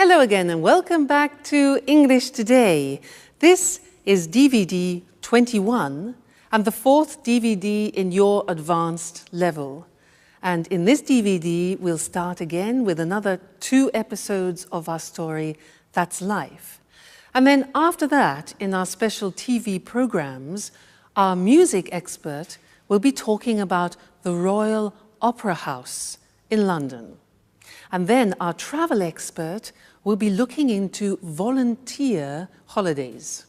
Hello again and welcome back to English Today. This is DVD 21 and the fourth DVD in your advanced level. And in this DVD, we'll start again with another 2 episodes of our story, That's Life. And then after that, in our special TV programs, our music expert will be talking about the Royal Opera House in London. And then our travel expert will be looking into volunteer holidays.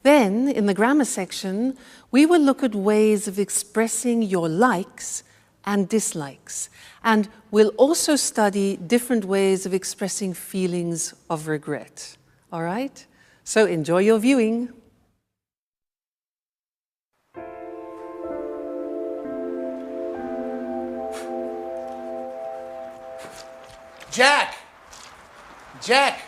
Then, in the grammar section, we will look at ways of expressing your likes and dislikes. And we'll also study different ways of expressing feelings of regret. All right? So enjoy your viewing. Jack! Jack!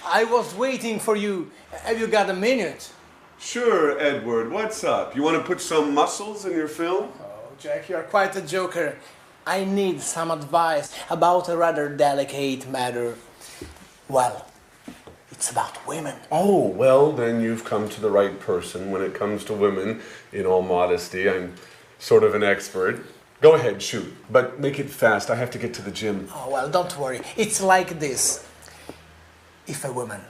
I was waiting for you. Have you got a minute? Sure, Edward. What's up? You want to put some muscles in your film? Oh, Jack, you're quite a joker. I need some advice about a rather delicate matter. Well, it's about women. Oh, well, then you've come to the right person when it comes to women. In all modesty, I'm sort of an expert. Go ahead, shoot. But make it fast. I have to get to the gym. Oh, well, don't worry. It's like this. If a woman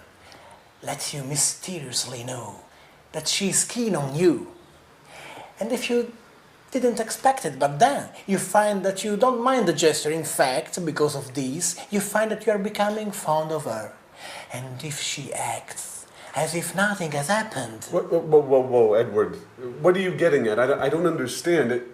lets you mysteriously know that she's keen on you, and if you didn't expect it, but then you find that you don't mind the gesture, in fact, because of this, you find that you are becoming fond of her. And if she acts as if nothing has happened... Whoa, Edward. What are you getting at? I don't understand it.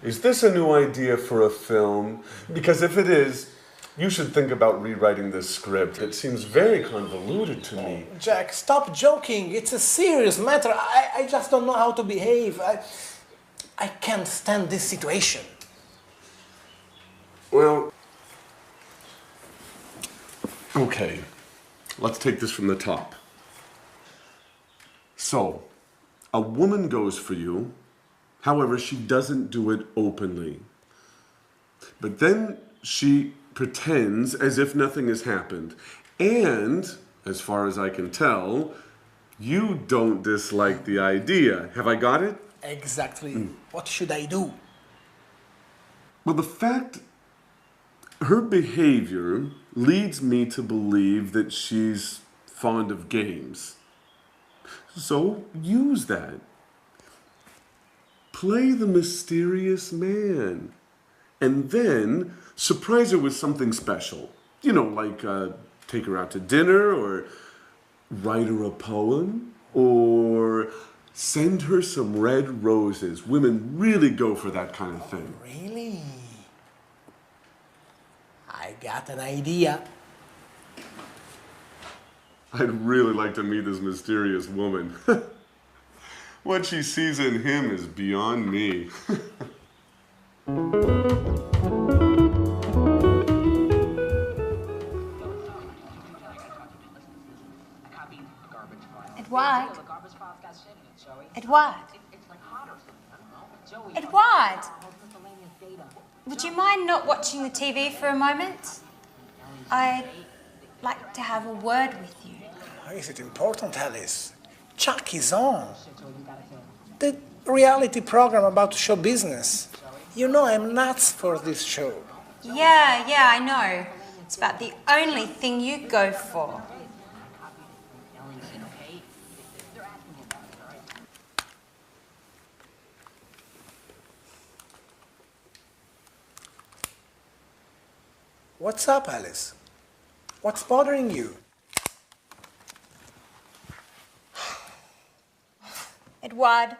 Is this a new idea for a film? Because if it is, you should think about rewriting this script. It seems very convoluted to me. Jack, stop joking. It's a serious matter. I just don't know how to behave. I can't stand this situation. Well, okay. Let's take this from the top. So, a woman goes for you. However, she doesn't do it openly. But then she pretends as if nothing has happened. And, as far as I can tell, you don't dislike the idea. Have I got it? Exactly. What should I do? Well, the fact, her behavior leads me to believe that she's fond of games. So use that. Play the mysterious man. And then surprise her with something special. You know, like take her out to dinner, or write her a poem, or send her some red roses. Women really go for that kind of thing. Really? I got an idea. I'd really like to meet this mysterious woman. What she sees in him is beyond me. Edward? Edward? Edward? Would you mind not watching the TV for a moment? I'd like to have a word with you. Is it important, Alice? Chuck is on. The reality program about show business. You know I'm nuts for this show. Yeah, I know. It's about the only thing you go for. What's up, Alice? What's bothering you? Edward,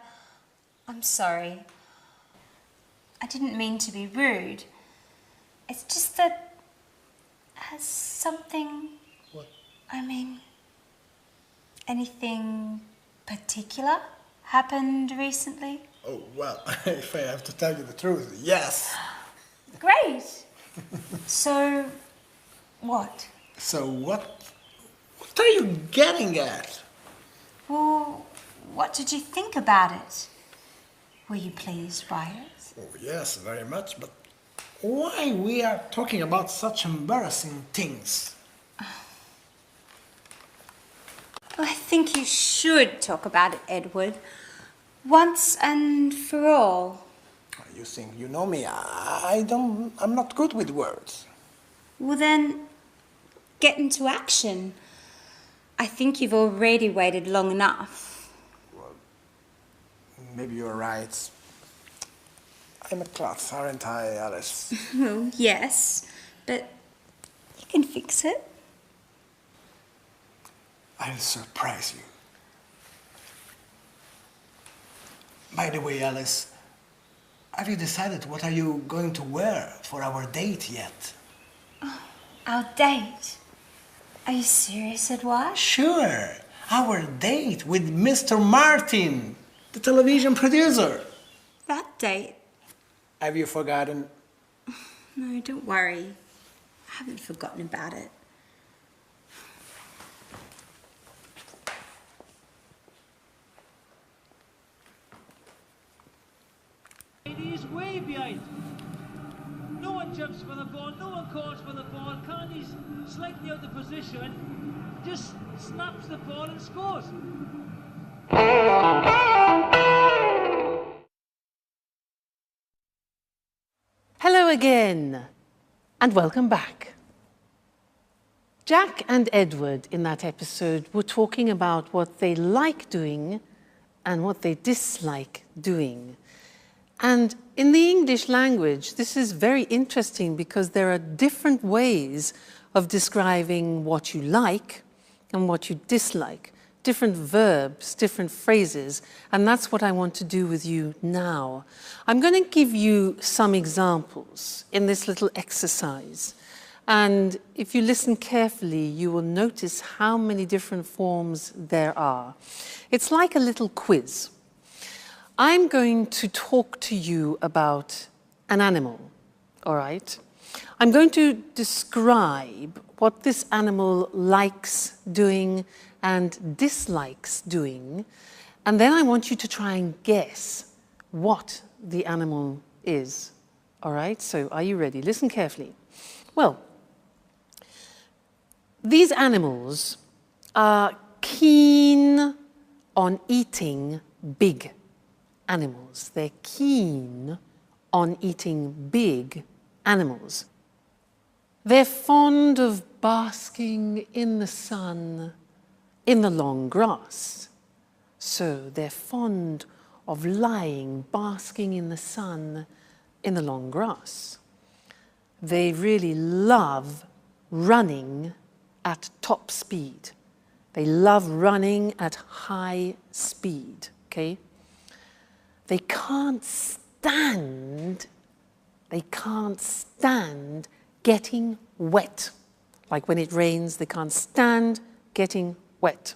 I'm sorry. I didn't mean to be rude. It's just that... has something... What? I mean... anything particular happened recently? Oh, well, if I have to tell you the truth, yes. Great! So, what? So what are you getting at? Well, what did you think about it? Were you pleased by it? Oh, yes, very much, but why we are talking about such embarrassing things? think you should talk about it, Edward. Once and for all. You think you know me? I'm not good with words. Well then, get into action. I think you've already waited long enough. Well, maybe you're right. I'm a klutz, aren't I, Alice? Well, yes, but you can fix it. I'll surprise you. By the way, Alice, have you decided what are you going to wear for our date yet? Oh, our date? Are you serious, Edward? Sure, our date with Mr. Martin, the television producer. That date? Have you forgotten? No, don't worry. I haven't forgotten about it. He's way behind. No one jumps for the ball, no one calls for the ball. Carney's slightly out of position, just snaps the ball and scores. Hello again, and welcome back. Jack and Edward in that episode were talking about what they like doing and what they dislike doing. And in the English language, this is very interesting because there are different ways of describing what you like and what you dislike, different verbs, different phrases, and that's what I want to do with you now. I'm going to give you some examples in this little exercise. And if you listen carefully, you will notice how many different forms there are. It's like a little quiz. I'm going to talk to you about an animal, all right? I'm going to describe what this animal likes doing and dislikes doing, and then I want you to try and guess what the animal is, all right? So are you ready? Listen carefully. Well, these animals are keen on eating big animals. They're keen on eating big animals. They're fond of basking in the sun in the long grass. So they're fond of lying, basking in the sun in the long grass. They really love running at top speed. They love running at high speed, okay? They can't stand getting wet. Like when it rains, they can't stand getting wet.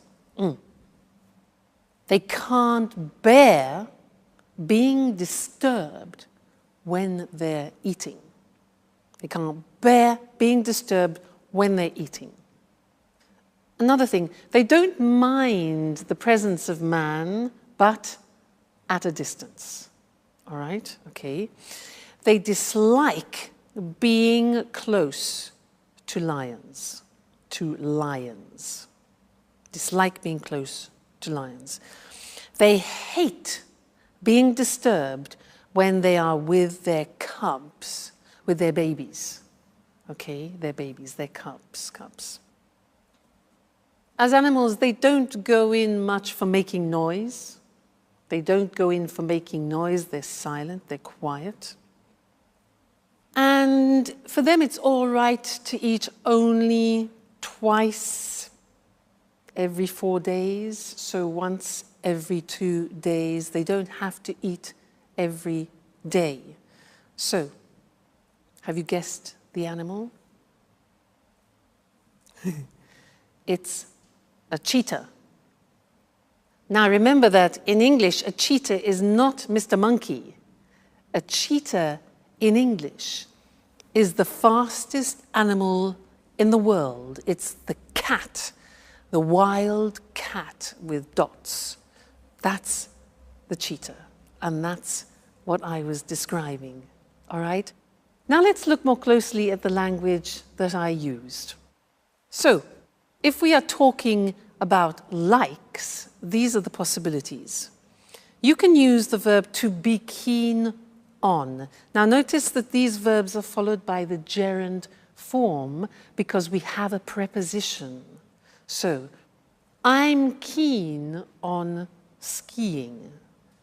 They can't bear being disturbed when they're eating. They can't bear being disturbed when they're eating. Another thing, they don't mind the presence of man, but at a distance. All right, okay. They dislike being close to lions. Dislike being close to lions. They hate being disturbed when they are with their cubs, with their babies. Okay, their babies, their cubs. As animals, they don't go in much for making noise. They don't go in for making noise. They're silent, they're quiet. And for them, it's all right to eat only twice every 4 days, so once every 2 days. They don't have to eat every day. So, have you guessed the animal? It's a cheetah. Now remember that in English, a cheetah is not Mr. Monkey. A cheetah in English is the fastest animal in the world. It's the cat, the wild cat with dots. That's the cheetah, and that's what I was describing, all right? Now let's look more closely at the language that I used. So, if we are talking about likes, these are the possibilities. You can use the verb to be keen on. Now notice that these verbs are followed by the gerund form because we have a preposition. So, I'm keen on skiing.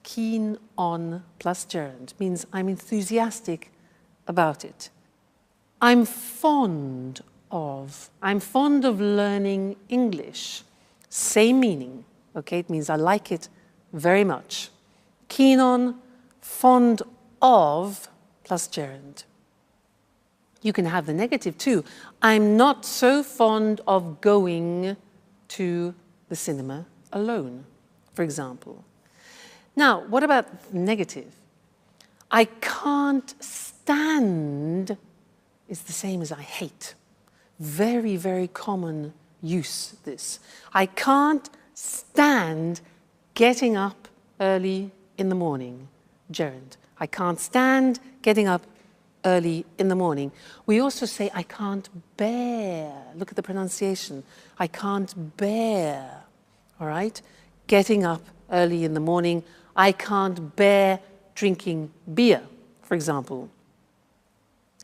Keen on plus gerund means I'm enthusiastic about it. I'm fond of learning English. Same meaning, okay? It means I like it very much. Keen on, fond of, plus gerund. You can have the negative too. I'm not so fond of going to the cinema alone, for example. Now, what about negative? I can't stand is the same as I hate. Very, very common use, this. I can't stand getting up early in the morning. Gerund. I can't stand getting up early in the morning. We also say, I can't bear. Look at the pronunciation. I can't bear. All right? Getting up early in the morning. I can't bear drinking beer, for example.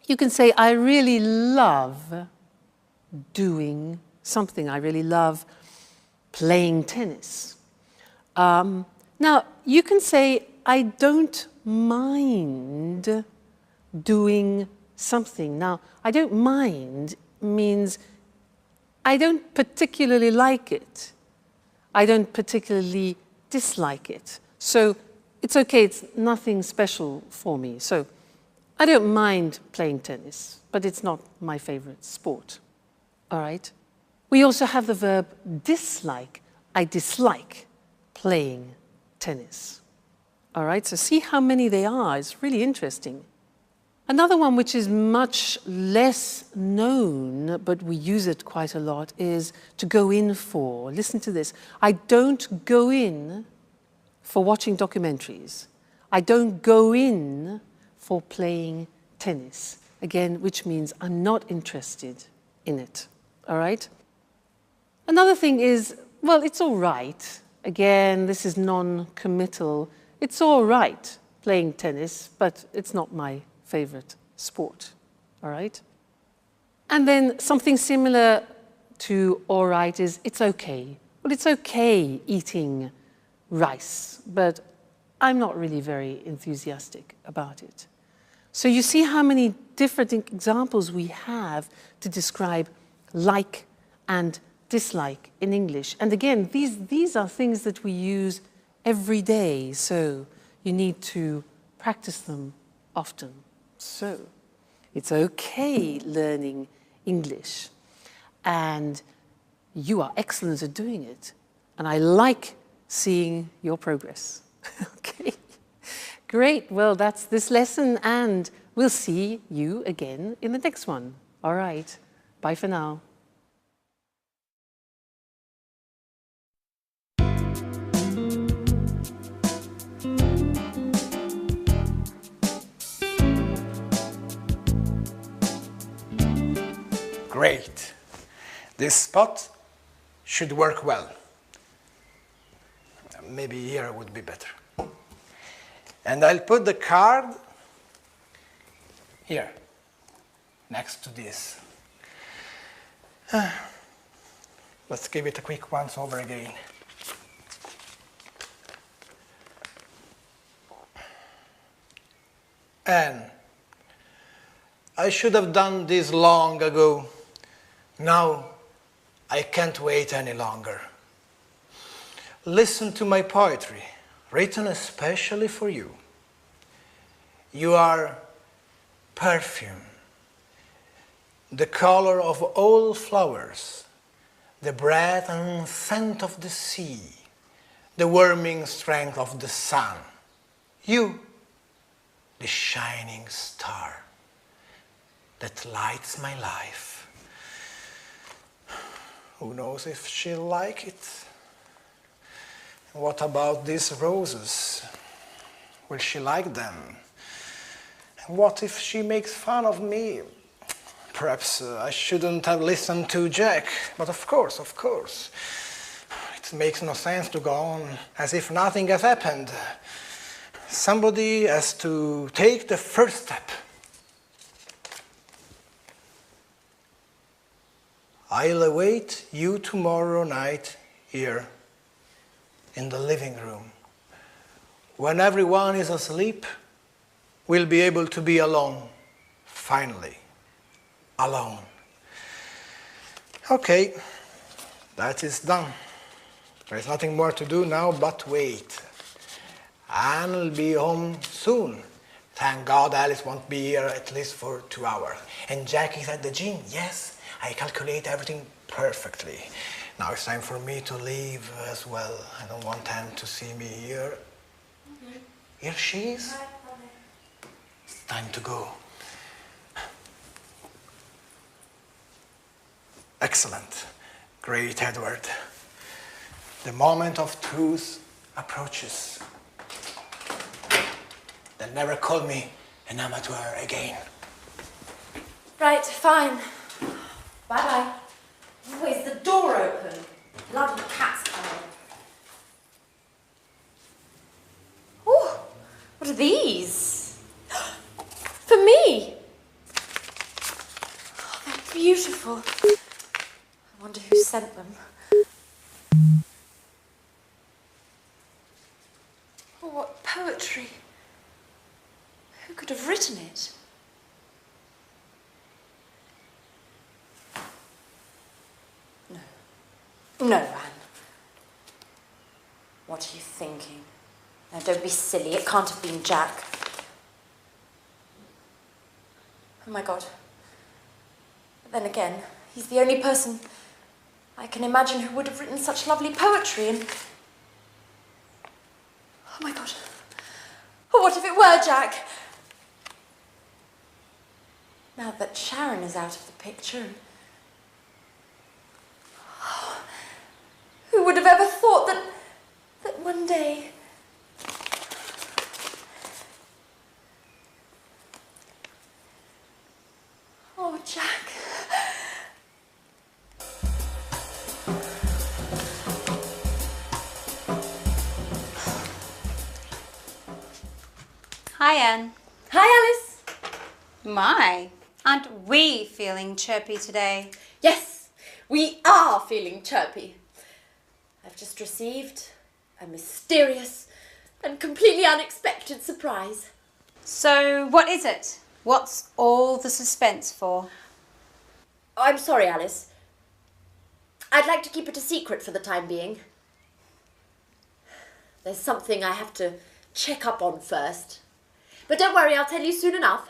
You can say, I really love doing something. I really love playing tennis. Now, you can say, I don't mind doing something. Now, I don't mind means I don't particularly like it. I don't particularly dislike it. So it's okay, it's nothing special for me. So I don't mind playing tennis, but it's not my favorite sport. All right? We also have the verb dislike. I dislike playing tennis. All right? So see how many they are. It's really interesting. Another one which is much less known, but we use it quite a lot, is to go in for. Listen to this. I don't go in for watching documentaries. I don't go in for playing tennis. Again, which means I'm not interested in it. All right? Another thing is, well, it's all right. Again, this is non-committal. It's all right playing tennis, but it's not my favorite sport. All right? And then something similar to all right is it's okay. Well, it's okay eating rice, but I'm not really very enthusiastic about it. So you see how many different examples we have to describe like and dislike in English. And again, these are things that we use every day, so you need to practice them often. So it's okay learning English, and you are excellent at doing it, and I like seeing your progress. Okay, great. Well, that's this lesson, and we'll see you again in the next one. All right, bye for now. Great. This spot should work well. Maybe here would be better. And I'll put the card here, next to this. Let's give it a quick once over again. And I should have done this long ago. Now I can't wait any longer. Listen to my poetry, written especially for you. You are perfume, the color of all flowers, the breath and scent of the sea, the warming strength of the sun. You, the shining star that lights my life. Who knows if she'll like it? What about these roses? Will she like them? And what if she makes fun of me? Perhaps I shouldn't have listened to Jack, but of course. It makes no sense to go on as if nothing has happened. Somebody has to take the first step. I'll await you tomorrow night here in the living room. When everyone is asleep, we'll be able to be alone. Finally, alone. Okay, that is done. There's nothing more to do now but wait. Anne will be home soon. Thank God Alice won't be here at least for 2 hours. And Jack is at the gym, yes. I calculate everything perfectly. Now it's time for me to leave as well. I don't want Anne to see me here. Here she is. It's time to go. Excellent. Great, Edward. The moment of truth approaches. They'll never call me an amateur again. Right, fine. Bye-bye. Oh, is the door open? Bloody cat's coming. Oh, what are these? For me? Oh, they're beautiful. I wonder who sent them. Oh, what poetry. Who could have written it? No, Anne. What are you thinking? Now, don't be silly. It can't have been Jack. Oh, my God. But then again, he's the only person I can imagine who would have written such lovely poetry and... Oh, my God. Oh, what if it were Jack? Now that Sharon is out of the picture... Who would have ever thought that one day... Oh, Jack. Hi, Anne. Hi, Alice. My, aren't we feeling chirpy today? Yes, we are feeling chirpy. I've just received a mysterious and completely unexpected surprise. So, what is it? What's all the suspense for? I'm sorry, Alice. I'd like to keep it a secret for the time being. There's something I have to check up on first. But don't worry, I'll tell you soon enough.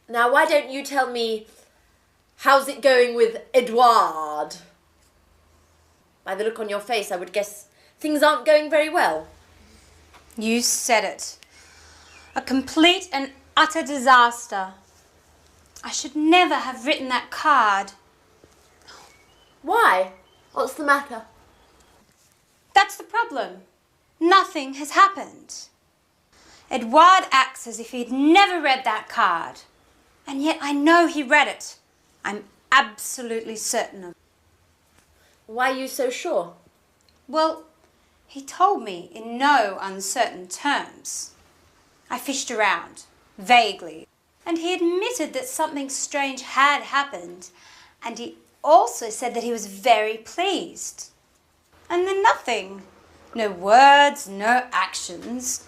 Now, why don't you tell me, how's it going with Edouard? By the look on your face, I would guess things aren't going very well. You said it. A complete and utter disaster. I should never have written that card. Why? What's the matter? That's the problem. Nothing has happened. Edouard acts as if he'd never read that card. And yet I know he read it. I'm absolutely certain of it. Why are you so sure? Well, he told me in no uncertain terms. I fished around, vaguely, and he admitted that something strange had happened, and he also said that he was very pleased. And then nothing. No words, no actions.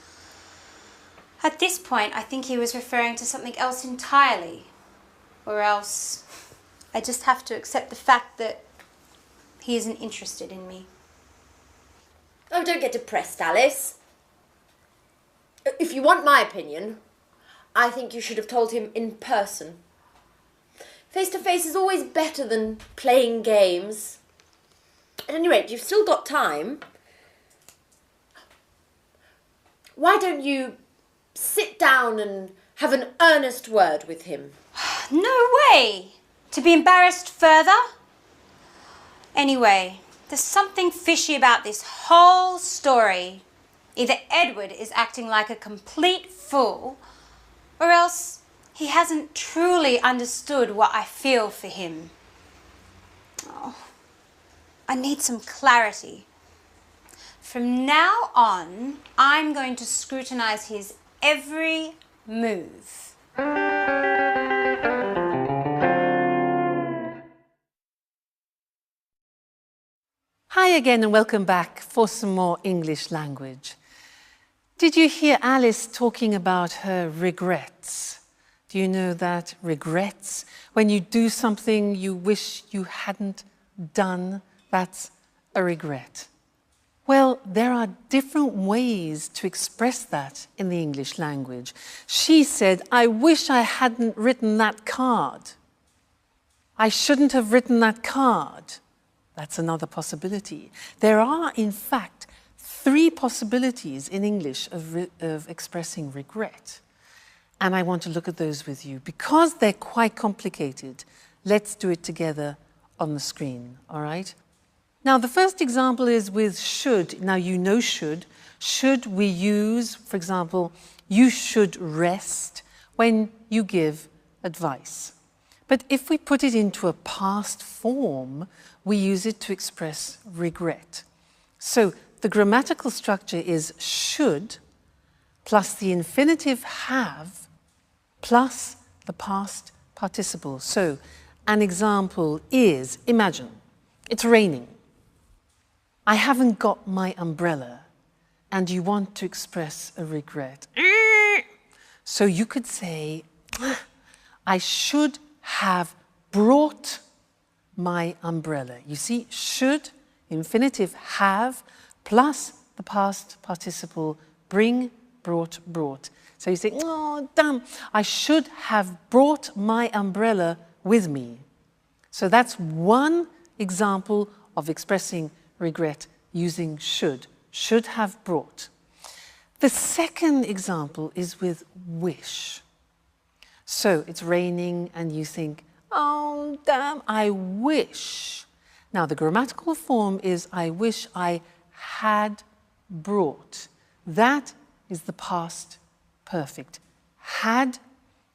At this point, I think he was referring to something else entirely. Or else, I just have to accept the fact that he isn't interested in me. Oh, don't get depressed, Alice. If you want my opinion, I think you should have told him in person. Face-to-face is always better than playing games. At any rate, you've still got time. Why don't you sit down and have an earnest word with him? No way! To be embarrassed further? Anyway, there's something fishy about this whole story. Either Edward is acting like a complete fool, or else he hasn't truly understood what I feel for him. Oh, I need some clarity. From now on, I'm going to scrutinize his every move. Hi again and welcome back for some more English language. Did you hear Alice talking about her regrets? Do you know that regrets, when you do something you wish you hadn't done, that's a regret? Well, there are different ways to express that in the English language. She said, I wish I hadn't written that card. I shouldn't have written that card. That's another possibility. There are, in fact, 3 possibilities in English of expressing regret. And I want to look at those with you. Because they're quite complicated, let's do it together on the screen, all right? Now, the first example is with should. Now, you know should. Should we use, for example, you should rest when you give advice. But if we put it into a past form, we use it to express regret. So the grammatical structure is should plus the infinitive have plus the past participle. So an example is, imagine, it's raining. I haven't got my umbrella, and you want to express a regret. So you could say, I should have brought my umbrella. You see, should, infinitive have, plus the past participle, bring, brought. So you say, oh, damn, I should have brought my umbrella with me. So that's one example of expressing regret using should have brought. The second example is with wish. So it's raining and you think, oh, damn, I wish. Now, the grammatical form is I wish I had brought. That is the past perfect. Had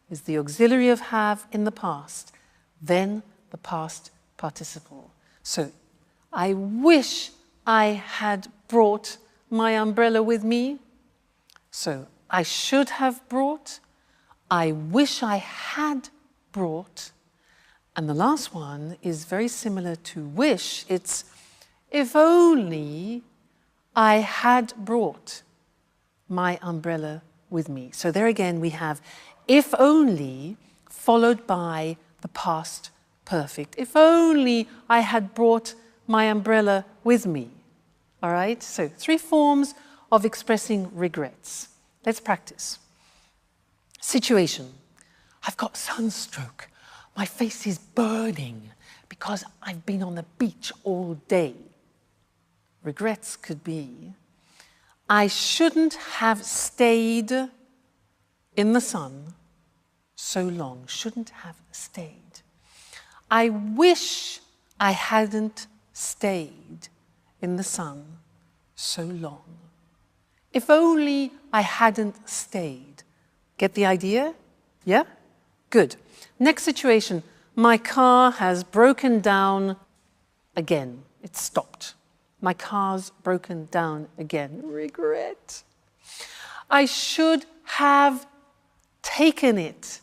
is the auxiliary of have in the past, then the past participle. So, I wish I had brought my umbrella with me. So, I should have brought. I wish I had brought. And the last one is very similar to wish. It's if only I had brought my umbrella with me. So there again we have if only followed by the past perfect. If only I had brought my umbrella with me. All right? So 3 forms of expressing regrets. Let's practice. Situation. I've got sunstroke. My face is burning because I've been on the beach all day. Regrets could be, I shouldn't have stayed in the sun so long. Shouldn't have stayed. I wish I hadn't stayed in the sun so long. If only I hadn't stayed. Get the idea? Yeah? Good. Next situation. My car has broken down again. It's stopped. My car's broken down again. Regret. I should have taken it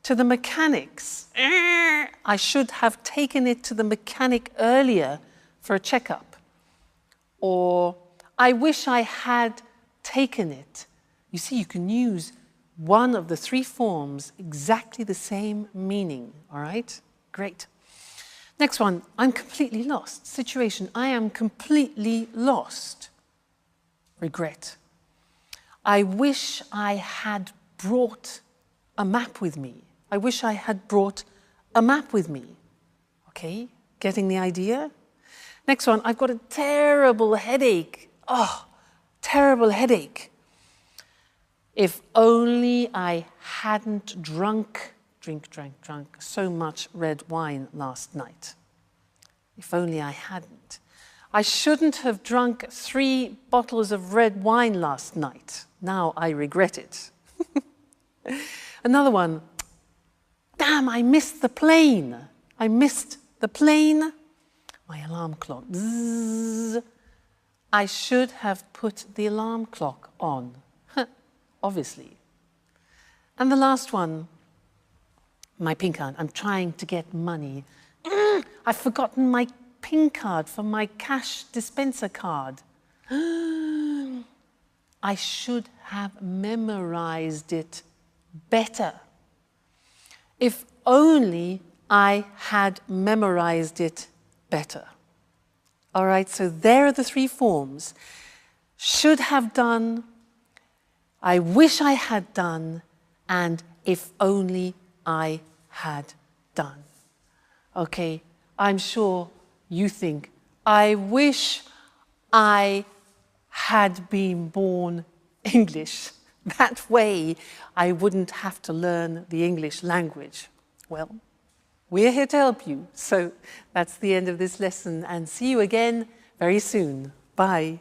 to the mechanics. I should have taken it to the mechanic earlier for a checkup. Or I wish I had taken it. You see, you can use one of the 3 forms, exactly the same meaning, all right? Great. Next one, I'm completely lost. Situation, I am completely lost. Regret. I wish I had brought a map with me. I wish I had brought a map with me. Okay, getting the idea? Next one, I've got a terrible headache. Oh, terrible headache. If only I hadn't drunk so much red wine last night. If only I hadn't. I shouldn't have drunk 3 bottles of red wine last night. Now I regret it. Another one. Damn, I missed the plane. I missed the plane. My alarm clock. Bzzz. I should have put the alarm clock on. Obviously. And the last one, my PIN card. I'm trying to get money. I've forgotten my PIN card for my cash dispenser card. I should have memorized it better. If only I had memorized it better. All right, so there are the three forms. Should have done, I wish I had done, and if only I had done. Okay, I'm sure you think, I wish I had been born English. That way I wouldn't have to learn the English language. Well, we're here to help you. So that's the end of this lesson, and see you again very soon. Bye.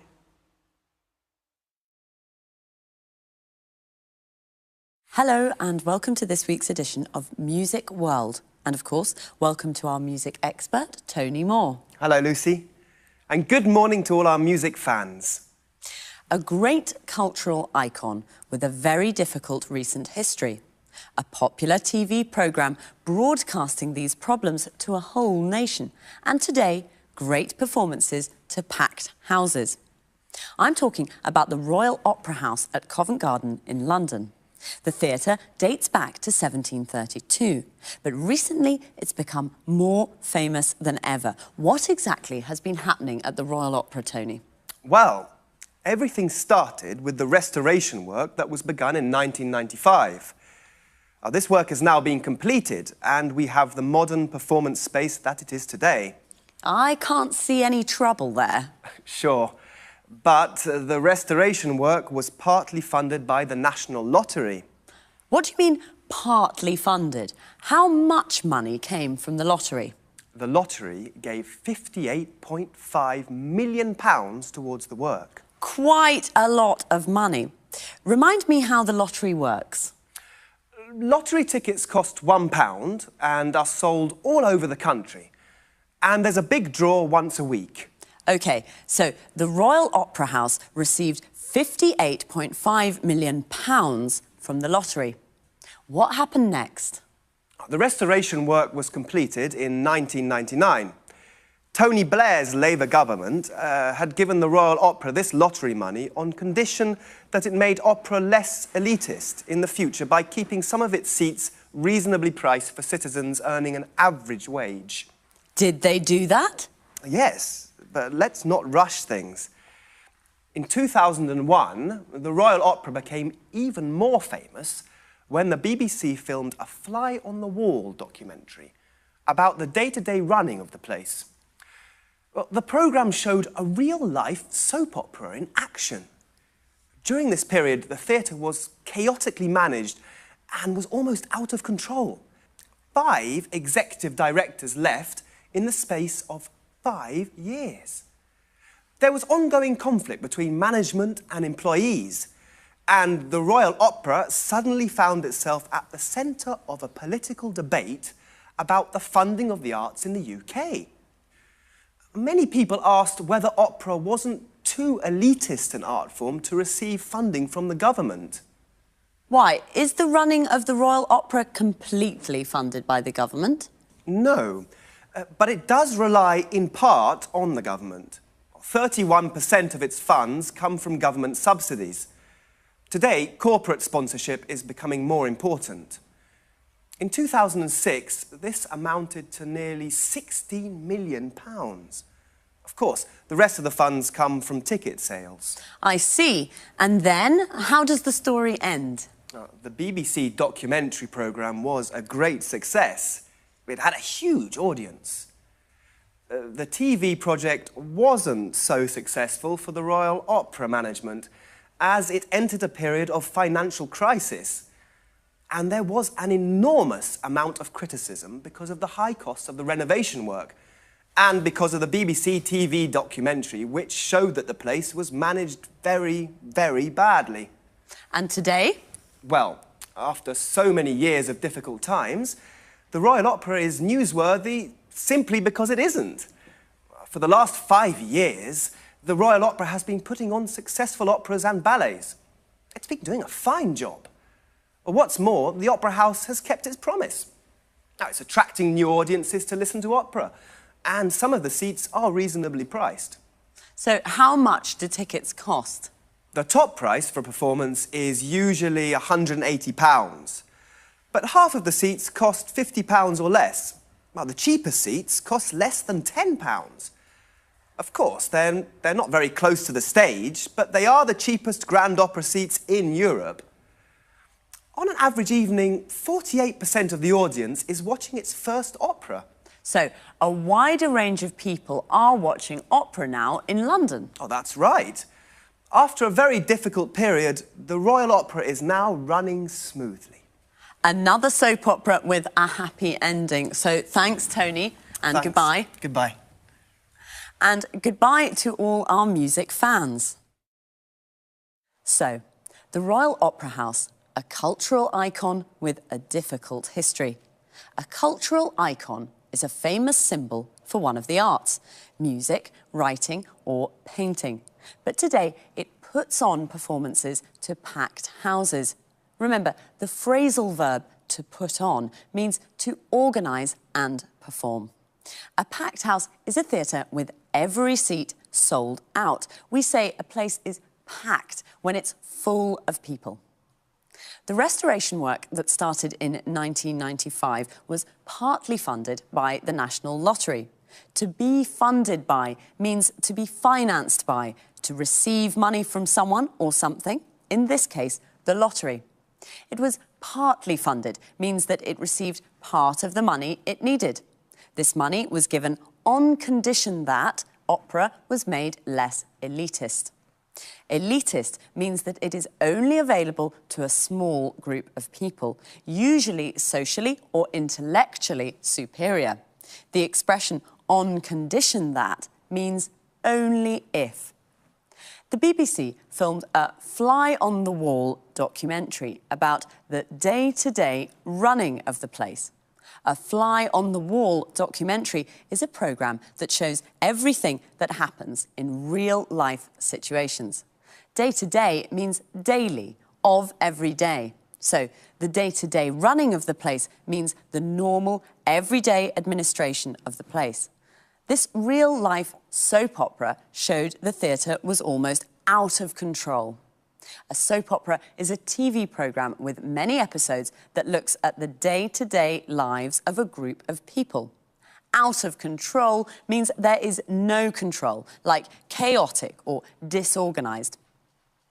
Hello and welcome to this week's edition of Music World. And of course, welcome to our music expert, Tony Moore. Hello, Lucy. And good morning to all our music fans. A great cultural icon with a very difficult recent history. A popular TV programme broadcasting these problems to a whole nation. And today, great performances to packed houses. I'm talking about the Royal Opera House at Covent Garden in London. The theatre dates back to 1732, but recently it's become more famous than ever. What exactly has been happening at the Royal Opera, Tony? Well, everything started with the restoration work that was begun in 1995. This work has now been completed, and we have the modern performance space that it is today. I can't see any trouble there. Sure, but the restoration work was partly funded by the National Lottery. What do you mean, partly funded? How much money came from the lottery? The lottery gave £58.5 million towards the work. Quite a lot of money. Remind me how the lottery works. Lottery tickets cost £1 and are sold all over the country. And there's a big draw once a week. OK, so the Royal Opera House received £58.5 million from the lottery. What happened next? The restoration work was completed in 1999. Tony Blair's Labour government had given the Royal Opera this lottery money on condition that it made opera less elitist in the future by keeping some of its seats reasonably priced for citizens earning an average wage. Did they do that? Yes, but let's not rush things. In 2001, the Royal Opera became even more famous when the BBC filmed a fly-on-the-wall documentary about the day-to-day running of the place. Well, the programme showed a real-life soap opera in action. During this period, the theatre was chaotically managed and was almost out of control. 5 executive directors left in the space of 5 years. There was ongoing conflict between management and employees, and the Royal Opera suddenly found itself at the centre of a political debate about the funding of the arts in the UK. Many people asked whether opera wasn't too elitist an art form to receive funding from the government. Why? Is the running of the Royal Opera completely funded by the government? No, but it does rely in part on the government. 31% of its funds come from government subsidies. Today, corporate sponsorship is becoming more important. In 2006, this amounted to nearly £16 million. Of course, the rest of the funds come from ticket sales. I see. And then, how does the story end? The BBC documentary programme was a great success. It had a huge audience. The TV project wasn't so successful for the Royal Opera management, as it entered a period of financial crisis. And there was an enormous amount of criticism because of the high cost of the renovation work and because of the BBC TV documentary, which showed that the place was managed very, very badly. And today? Well, after so many years of difficult times, the Royal Opera is newsworthy simply because it isn't. For the last 5 years, the Royal Opera has been putting on successful operas and ballets. It's been doing a fine job. What's more, the Opera House has kept its promise. Now, it's attracting new audiences to listen to opera, and some of the seats are reasonably priced. So how much do tickets cost? The top price for a performance is usually £180, but half of the seats cost £50 or less, while the cheaper seats cost less than £10. Of course, they're not very close to the stage, but they are the cheapest grand opera seats in Europe. On an average evening, 48% of the audience is watching its first opera. So a wider range of people are watching opera now in London. Oh, that's right. After a very difficult period, the Royal Opera is now running smoothly. Another soap opera with a happy ending. So thanks, Tony, and Thanks. goodbye. Goodbye. And goodbye to all our music fans. So, the Royal Opera House, a cultural icon with a difficult history. A cultural icon is a famous symbol for one of the arts, music, writing or painting. But today it puts on performances to packed houses. Remember, the phrasal verb to put on means to organise and perform. A packed house is a theatre with every seat sold out. We say a place is packed when it's full of people. The restoration work that started in 1995 was partly funded by the National Lottery. To be funded by means to be financed by, to receive money from someone or something, in this case, the lottery. It was partly funded means that it received part of the money it needed. This money was given on condition that opera was made less elitist. Elitist means that it is only available to a small group of people, usually socially or intellectually superior. The expression on condition that means only if. The BBC filmed a fly-on-the-wall documentary about the day-to-day running of the place. A fly-on-the-wall documentary is a programme that shows everything that happens in real-life situations. Day-to-day means daily, of every day. So the day-to-day running of the place means the normal, everyday administration of the place. This real-life soap opera showed the theatre was almost out of control. A soap opera is a TV programme with many episodes that looks at the day-to-day lives of a group of people. Out of control means there is no control, like chaotic or disorganised.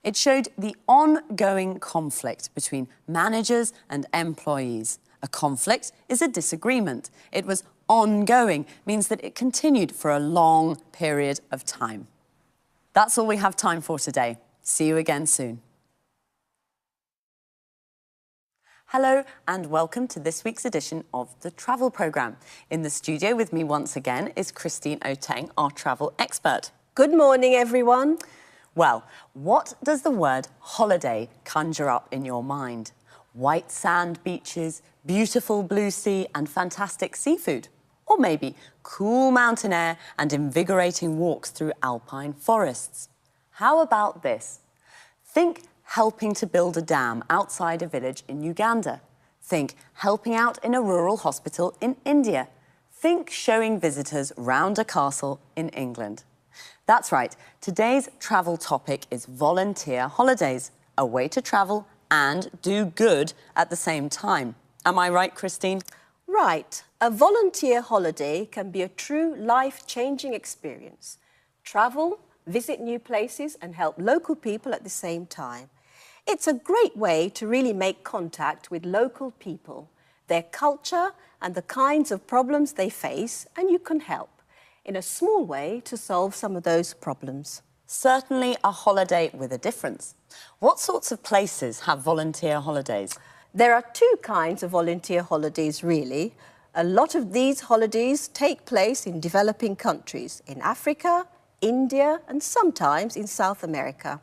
It showed the ongoing conflict between managers and employees. A conflict is a disagreement. It was ongoing, means that it continued for a long period of time. That's all we have time for today. See you again soon. Hello and welcome to this week's edition of the Travel Programme. In the studio with me once again is Christine Oteng, our travel expert. Good morning, everyone. Well, what does the word holiday conjure up in your mind? White sand beaches, beautiful blue sea and fantastic seafood? Or maybe cool mountain air and invigorating walks through alpine forests? How about this? Think helping to build a dam outside a village in Uganda. Think helping out in a rural hospital in India. Think showing visitors round a castle in England. That's right, today's travel topic is volunteer holidays, a way to travel and do good at the same time. Am I right, Christine? Right. A volunteer holiday can be a true life-changing experience. Travel, visit new places and help local people at the same time. It's a great way to really make contact with local people, their culture and the kinds of problems they face, and you can help in a small way to solve some of those problems. Certainly a holiday with a difference. What sorts of places have volunteer holidays? There are two kinds of volunteer holidays, really. A lot of these holidays take place in developing countries, in Africa, India, and sometimes in South America.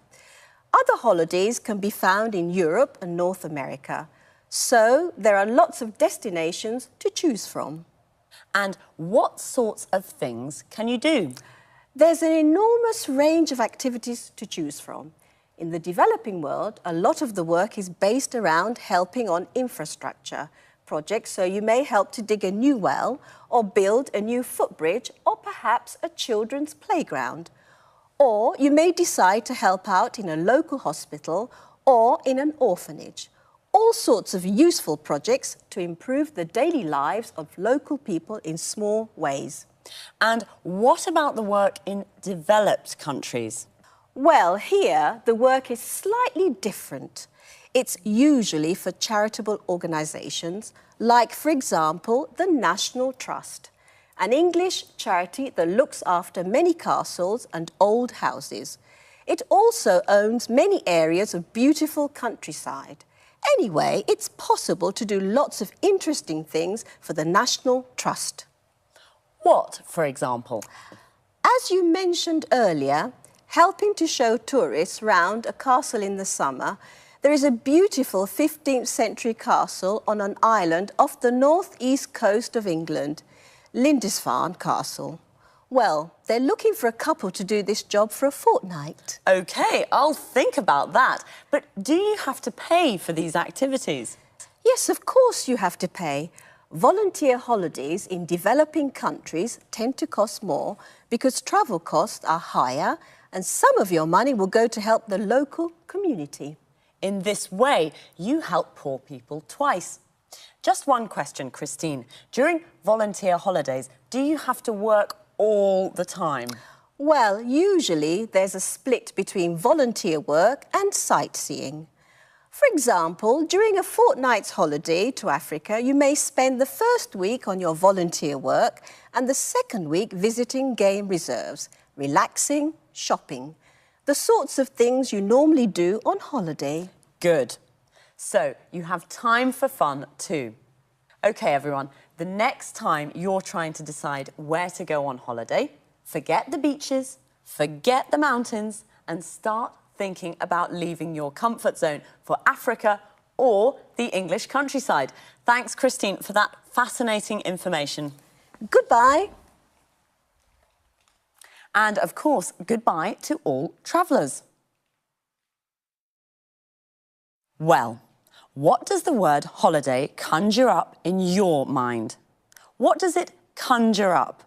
Other holidays can be found in Europe and North America. So there are lots of destinations to choose from. And what sorts of things can you do? There's an enormous range of activities to choose from. In the developing world, a lot of the work is based around helping on infrastructure projects, so you may help to dig a new well or build a new footbridge or perhaps a children's playground. Or you may decide to help out in a local hospital or in an orphanage. All sorts of useful projects to improve the daily lives of local people in small ways. And what about the work in developed countries? Well, here the work is slightly different. It's usually for charitable organisations, like, for example, the National Trust, an English charity that looks after many castles and old houses. It also owns many areas of beautiful countryside. Anyway, it's possible to do lots of interesting things for the National Trust. What, for example? As you mentioned earlier, helping to show tourists round a castle in the summer, there is a beautiful 15th century castle on an island off the northeast coast of England, Lindisfarne Castle. Well, they're looking for a couple to do this job for a fortnight. OK, I'll think about that. But do you have to pay for these activities? Yes, of course you have to pay. Volunteer holidays in developing countries tend to cost more because travel costs are higher and some of your money will go to help the local community. In this way, you help poor people twice. Just one question, Christine. During volunteer holidays, do you have to work all the time? Well, usually there's a split between volunteer work and sightseeing. For example, during a fortnight's holiday to Africa, you may spend the first week on your volunteer work and the second week visiting game reserves, relaxing, shopping. The sorts of things you normally do on holiday. Good. So you have time for fun too. OK, everyone, the next time you're trying to decide where to go on holiday, forget the beaches, forget the mountains, and start thinking about leaving your comfort zone for Africa or the English countryside. Thanks, Christine, for that fascinating information. Goodbye. And, of course, goodbye to all travellers. Well, what does the word holiday conjure up in your mind? What does it conjure up?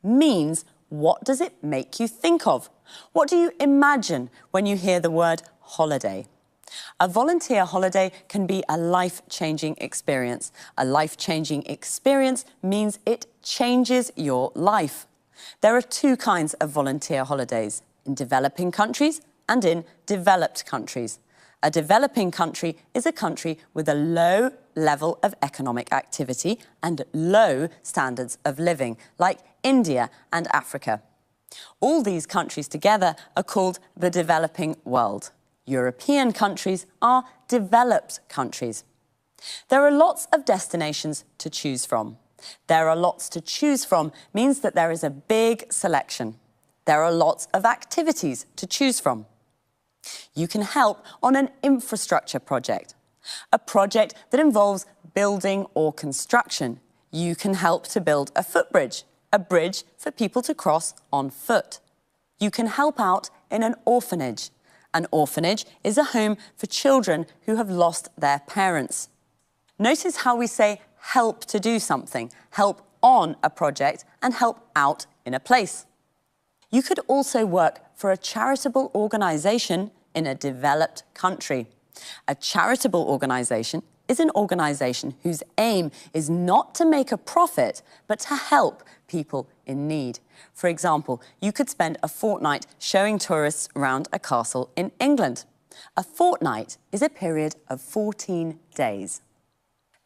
Means, what does it make you think of? What do you imagine when you hear the word holiday? A volunteer holiday can be a life-changing experience. A life-changing experience means it changes your life. There are two kinds of volunteer holidays, in developing countries and in developed countries. A developing country is a country with a low level of economic activity and low standards of living, like India and Africa. All these countries together are called the developing world. European countries are developed countries. There are lots of destinations to choose from. There are lots to choose from means that there is a big selection. There are lots of activities to choose from. You can help on an infrastructure project, a project that involves building or construction. You can help to build a footbridge, a bridge for people to cross on foot. You can help out in an orphanage. An orphanage is a home for children who have lost their parents. Notice how we say help to do something, help on a project and help out in a place. You could also work for a charitable organisation in a developed country. A charitable organisation is an organisation whose aim is not to make a profit, but to help people in need. For example, you could spend a fortnight showing tourists around a castle in England. A fortnight is a period of 14 days.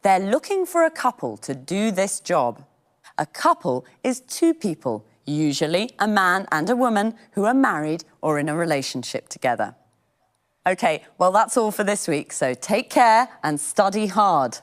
They're looking for a couple to do this job. A couple is two people, usually a man and a woman who are married or in a relationship together. OK, well, that's all for this week, so take care and study hard.